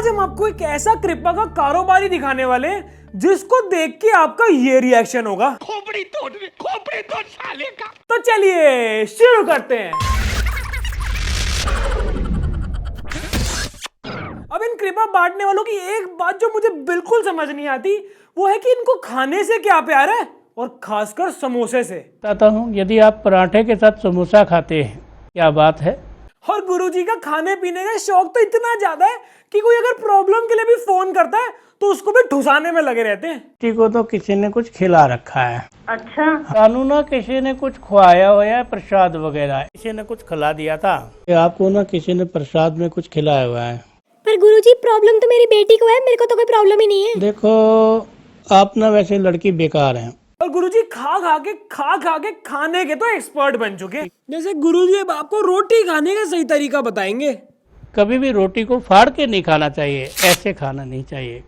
आज हम आपको एक ऐसा कृपा का कारोबारी दिखाने वाले हैं जिसको देख के आपका ये रिएक्शन होगा, खोपड़ी तोड़ साले का। तो चलिए शुरू करते हैं। अब इन कृपा बांटने वालों की एक बात जो मुझे बिल्कुल समझ नहीं आती वो है कि इनको खाने से क्या प्यार है, और खासकर समोसे से। बताता हूँ, यदि आप पराठे के साथ समोसा खाते हैं, क्या बात है। और गुरुजी का खाने पीने का शौक तो इतना ज्यादा है कि कोई अगर प्रॉब्लम के लिए भी फोन करता है तो उसको भी ठुसाने में लगे रहते हैं। किसी को तो किसी ने कुछ खिला रखा है। अच्छा, कानू ना किसी ने कुछ खुआया हुआ है, प्रसाद वगैरह किसी ने कुछ खिला दिया था। आपको ना किसी ने प्रसाद में कुछ खिलाया हुआ है। पर गुरुजी प्रॉब्लम तो मेरी बेटी को है, मेरे को तो कोई प्रॉब्लम ही नहीं है। देखो, आप ना वैसे लड़की बेकार हैं। और गुरुजी खा खा के खाने के तो एक्सपर्ट बन चुके हैं। जैसे गुरुजी अब आपको रोटी खाने का सही तरीका बताएंगे। कभी भी रोटी को फाड़ के नहीं खाना चाहिए, ऐसे खाना नहीं चाहिए।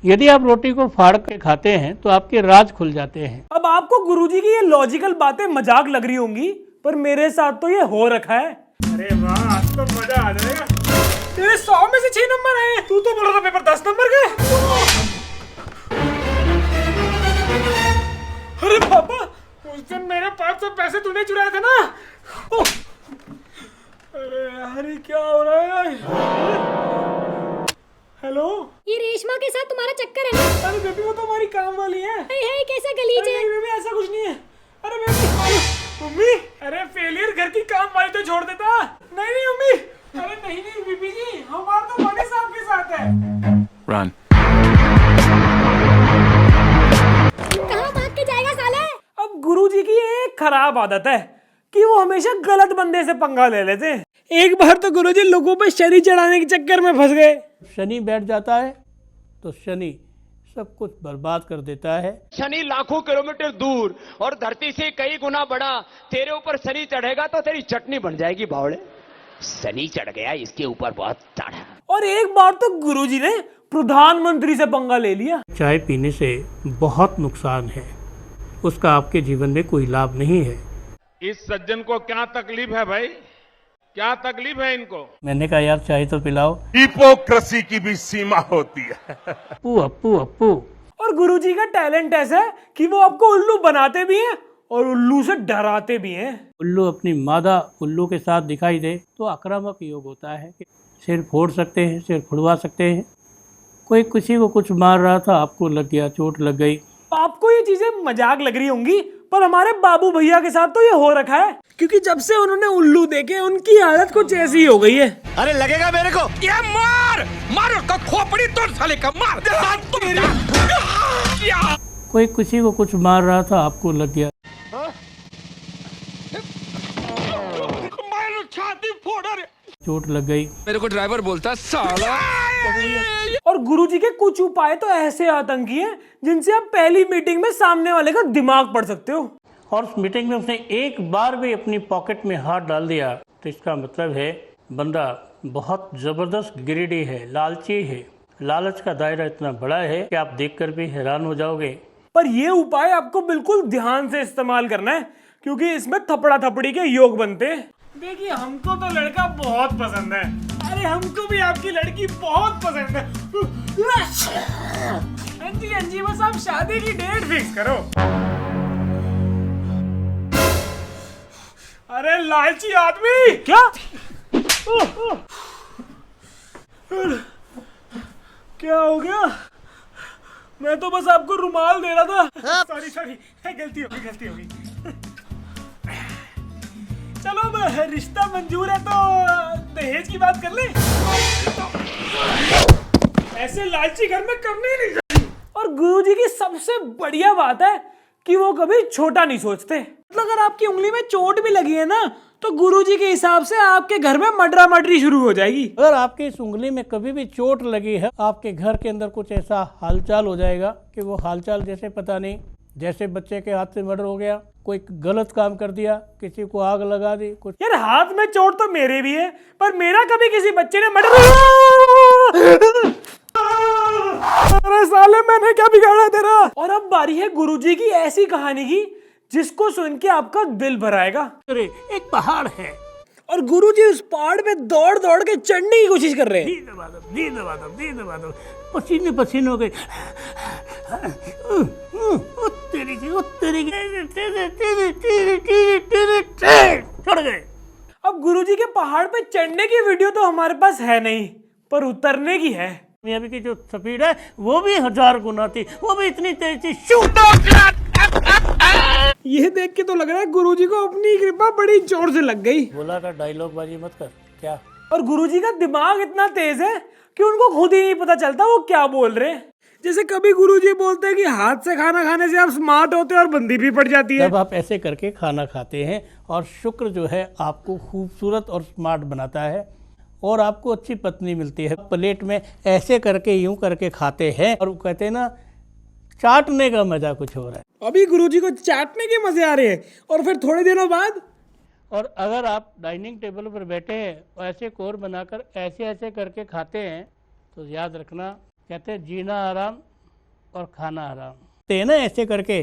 यदि आप रोटी को फाड़ के खाते हैं तो आपके राज खुल जाते हैं। अब आपको गुरुजी की ये लॉजिकल बातें मजाक लग रही होंगी, पर मेरे साथ तो ये हो रखा है। अरे वाह, आज तो मजा आ जाएगा। तेरे 100 में से 6 नंबर आए, तू तो बोल रहा था पेपर 10 नंबर के। अरे पापा, उस दिन मेरे 500 पैसे तूने चुराए थे ना। अरे यार, ये क्या हो रहा है यार? हेलो, ये रेशमा के साथ तुम्हारा चक्कर है ना? अरे बेबी वो तो हमारी काम वाली है। है कैसा गलीज है? नहीं बेबी, ऐसा कुछ नहीं है। अरे बेबी, मम्मी, अरे फेलियर घर की काम वाली तो छोड़ देता। नहीं मम्मी, अरे नहीं बीबी जी, हमारा तो बड़े साहब के साथ है। Run. कहाँ भाग के जाएगा साले? अब गुरुजी की एक खराब आदत है कि वो हमेशा गलत बंदे से पंगा ले लेते हैं। एक बार तो गुरुजी लोगों पे शनि चढ़ाने के चक्कर में फंस गए। शनि बैठ जाता है तो शनि सब कुछ बर्बाद कर देता है। शनि लाखों किलोमीटर दूर और धरती से कई गुना बड़ा, तेरे ऊपर शनि चढ़ेगा तो तेरी चटनी बन जाएगी बावड़े। शनि चढ़ गया इसके ऊपर बहुत चढ़ा। और एक बार तो गुरुजी ने प्रधानमंत्री से पंगा ले लिया। चाय पीने से बहुत नुकसान है, उसका आपके जीवन में कोई लाभ नहीं है। इस सज्जन को क्या तकलीफ है भाई, क्या तकलीफ है इनको? मैंने कहा यार चाय तो पिलाओ। हिपोक्रेसी की भी सीमा होती है। अप्पू अप्पू अप्पू। और गुरुजी का टैलेंट ऐसा है कि वो आपको उल्लू बनाते भी हैं और उल्लू से डराते भी हैं। उल्लू अपनी मादा उल्लू के साथ दिखाई दे तो आक्रामक योग होता है कि सिर फोड़ सकते हैं, सिर फुड़वा सकते हैं। कोई किसी को कुछ मार रहा था, आपको लग गया, चोट लग गई। आपको ये चीजें मजाक लग रही होंगी, पर हमारे बाबू भैया के साथ तो ये हो रखा है, क्योंकि जब से उन्होंने उल्लू देखे उनकी हालत कुछ ऐसी हो गई है। अरे लगेगा मेरे को। ये मार उसको, खोपड़ी तोड़ साले का, मार। कोई किसी को कुछ मार रहा था, आपको लग गया। छाती फोड़ रहे, चोट लग गई। मेरे को ड्राइवर बोलता साला। और गुरुजी के कुछ उपाय तो ऐसे आतंकी हैं जिनसे आप पहली मीटिंग में सामने वाले का दिमाग पढ़ सकते हो। और उस मीटिंग में उसने एक बार भी अपनी पॉकेट में हाथ डाल दिया तो इसका मतलब है बंदा बहुत जबरदस्त गिरिडी है, लालची है। लालच का दायरा इतना बड़ा है कि आप देखकर भी हैरान हो जाओगे। पर ये उपाय आपको बिल्कुल ध्यान से इस्तेमाल करना है, क्योंकि इसमें थपड़ा थपड़ी के योग बनते हैं। देखिए, हमको तो लड़का बहुत पसंद है। अरे हमको भी आपकी लड़की बहुत पसंद है। हाँ जी, बस आप शादी की डेट फिक्स करो। अरे लालची आदमी, क्या क्या हो गया? मैं तो बस आपको रुमाल दे रहा था। सॉरी, गलती हो गई। चलो अब रिश्ता मंजूर है तो दहेज की बात कर ले। ऐसे लालची घर में करने ही नहीं चाहिए। और गुरुजी की सबसे बढ़िया बात है कि वो कभी छोटा नहीं सोचते। मतलब अगर आपकी उंगली में चोट भी लगी है ना, तो गुरुजी के हिसाब से आपके घर में मडरा मडरी शुरू हो जाएगी। अगर आपकी इस उंगली में कभी भी चोट लगी है, आपके घर के अंदर कुछ ऐसा हालचाल हो जाएगा कि वो हालचाल जैसे पता नहीं, जैसे बच्चे के हाथ से मर्डर हो गया, कोई गलत काम कर दिया, किसी को आग लगा दी, कुछ। यार हाथ में चोट तो मेरे भी है, पर मेरा कभी किसी बच्चे ने मर्डर। अरे साले, मैंने क्या बिगाड़ा तेरा? और अब बारी है गुरुजी की ऐसी कहानी की जिसको सुन के आपका दिल भराएगा। अरे एक पहाड़ है और गुरुजी उस पहाड़ पे दौड़ दौड़ के चढ़ने की कोशिश कर रहे हैं। दी दबा दो पसीने पसीने हो गए। चढ़ गए। अब गुरुजी के पहाड़ पे चढ़ने की वीडियो तो हमारे पास है नहीं, पर उतरने की है। अभी की जो स्पीड है वो भी 1000 गुना थी, वो भी इतनी तेज थी। शूट। ये देख के तो लग रहा है गुरुजी को अपनी कृपा बड़ी जोर से लग गई। बोला का डायलॉग बाजी मत कर क्या। और गुरुजी का दिमाग इतना तेज है कि उनको खुद ही नहीं पता चलता वो क्या बोल रहे हैं। जैसे कभी गुरुजी बोलते हैं कि हाथ से खाना खाने से आप स्मार्ट होते हैं और बंदी भी पड़ जाती है। जब आप ऐसे करके खाना खाते हैं और शुक्र जो है आपको खूबसूरत और स्मार्ट बनाता है और आपको अच्छी पत्नी मिलती है। प्लेट में ऐसे करके यूं करके खाते हैं और वो कहते हैं ना चाटने का मजा कुछ हो रहा है। अभी गुरुजी को चाटने के मजे आ रहे हैं और फिर थोड़े दिनों बाद। और अगर आप डाइनिंग टेबल पर बैठे हैं और ऐसे कोर बनाकर ऐसे ऐसे करके खाते हैं तो याद रखना, कहते हैं जीना आराम और खाना आराम। ते ना ऐसे करके,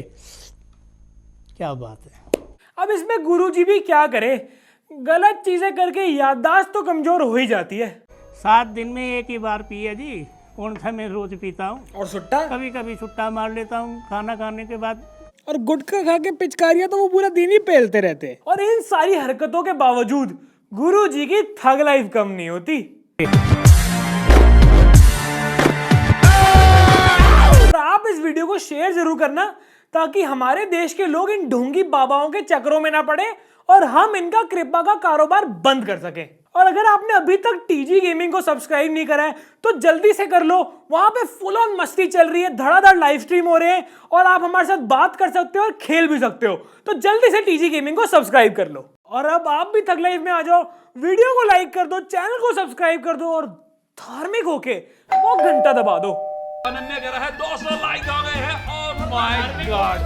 क्या बात है। अब इसमें गुरुजी भी क्या करे, गलत चीजें करके याददाश्त तो कमजोर हो ही जाती है। 7 दिन में एक ही बार पिए जी, कौन सा मैं रोज पीता हूँ। और सुट्टा, कभी कभी सुट्टा मार लेता हूँ खाना खाने के बाद। और गुटखा खा के पिचकारियां तो वो पूरा दिन ही पेलते रहते हैं। और इन सारी हरकतों के बावजूद गुरुजी की थग लाइफ कम नहीं होती। और आप इस वीडियो को शेयर जरूर करना ताकि हमारे देश के लोग इन ढोंगी बाबाओं के चक्करों में ना पड़े और हम इनका कृपा का कारोबार बंद कर सके। और अगर आपने अभी तक टीजी गेमिंग को सब्सक्राइब नहीं करा है तो जल्दी से कर लो। वहां पे फुल ऑन मस्ती चल रही है, धड़ाधड़ लाइव स्ट्रीम हो रहे हैं और आप हमारे साथ बात कर सकते हो और खेल भी सकते हो। तो जल्दी से टीजी गेमिंग को सब्सक्राइब कर लो। और अब आप भी थग लाइफ में आ जाओ, वीडियो को लाइक कर दो, चैनल को सब्सक्राइब कर दो और धार्मिक होके वो घंटा दबा दो। अनन्य ग्रह 200 लाइक आ गए हैं। Oh my God.